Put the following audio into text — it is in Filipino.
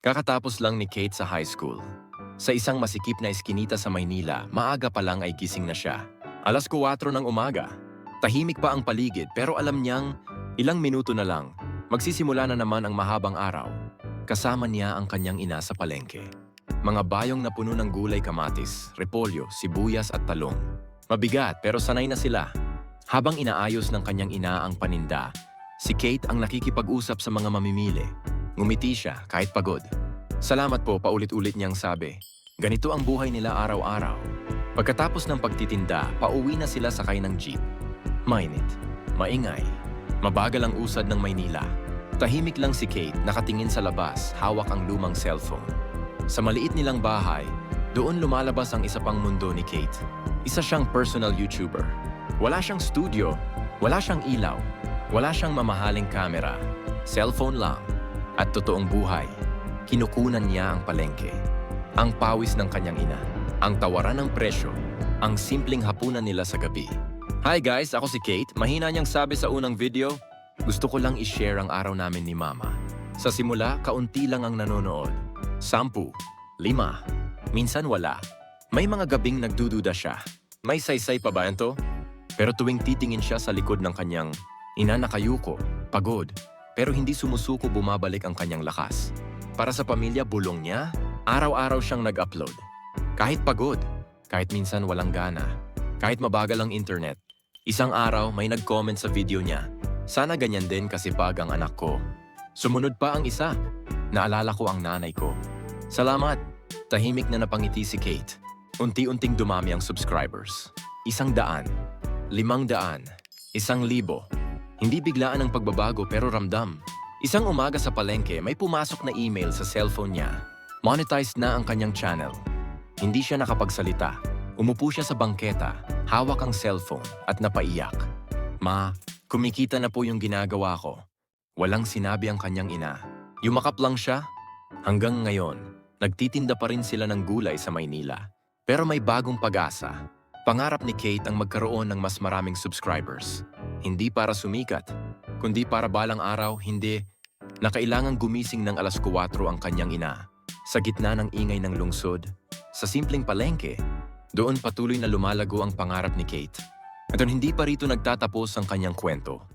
Kakatapos lang ni Kate sa high school. Sa isang masikip na eskinita sa Maynila, maaga pa lang ay gising na siya. 4:00 ng umaga. Tahimik pa ang paligid pero alam niyang ilang minuto na lang, magsisimula na naman ang mahabang araw. Kasama niya ang kanyang ina sa palengke. Mga bayong na puno ng gulay, kamatis, repolyo, sibuyas at talong. Mabigat pero sanay na sila. Habang inaayos ng kanyang ina ang paninda, si Kate ang nakikipag-usap sa mga mamimili. Ngumiti siya kahit pagod. Salamat po, paulit-ulit niyang sabi. Ganito ang buhay nila araw-araw. Pagkatapos ng pagtitinda, pauwi na sila sakay ng jeep. Mainit, maingay, mabagal ang usad ng Maynila. Tahimik lang si Kate, nakatingin sa labas, hawak ang lumang cellphone. Sa maliit nilang bahay, doon lumalabas ang isa pang mundo ni Kate. Isa siyang personal YouTuber. Wala siyang studio, wala siyang ilaw, wala siyang mamahaling kamera. Cellphone lang. At totoong buhay, kinukunan niya ang palengke. Ang pawis ng kanyang ina, ang tawaran ng presyo, ang simpleng hapunan nila sa gabi. Hi guys, ako si Kate. Mahina niyang sabi sa unang video, gusto ko lang i-share ang araw namin ni Mama. Sa simula, kaunti lang ang nanonood. 10, 5, minsan wala. May mga gabing nagdududa siya. May saysay pa ba ito? Pero tuwing titingin siya sa likod ng kanyang ina, nakayuko, pagod, pero hindi sumusuko, bumabalik ang kanyang lakas. Para sa pamilya, bulong niya, araw-araw siyang nag-upload. Kahit pagod, kahit minsan walang gana, kahit mabagal ang internet. Isang araw, may nag-comment sa video niya, sana ganyan din kasipag ang anak ko. Sumunod pa ang isa, naalala ko ang nanay ko. Salamat! Tahimik na napangiti si Kate. Unti-unting dumami ang subscribers. 100, 500, 1,000. Hindi biglaan ang pagbabago pero ramdam. Isang umaga sa palengke, may pumasok na email sa cellphone niya. Monetized na ang kanyang channel. Hindi siya nakapagsalita. Umupo siya sa bangketa, hawak ang cellphone at napaiyak. Ma, kumikita na po yung ginagawa ko. Walang sinabi ang kanyang ina. Yumakap lang siya. Hanggang ngayon, nagtitinda pa rin sila ng gulay sa Maynila. Pero may bagong pag-asa. Pangarap ni Kate ang magkaroon ng mas maraming subscribers. Hindi para sumikat, kundi para balang araw, hindi na kailangang gumising ng 4:00 ang kanyang ina. Sa gitna ng ingay ng lungsod, sa simpleng palengke, doon patuloy na lumalago ang pangarap ni Kate. At hindi pa rito nagtatapos ang kanyang kwento.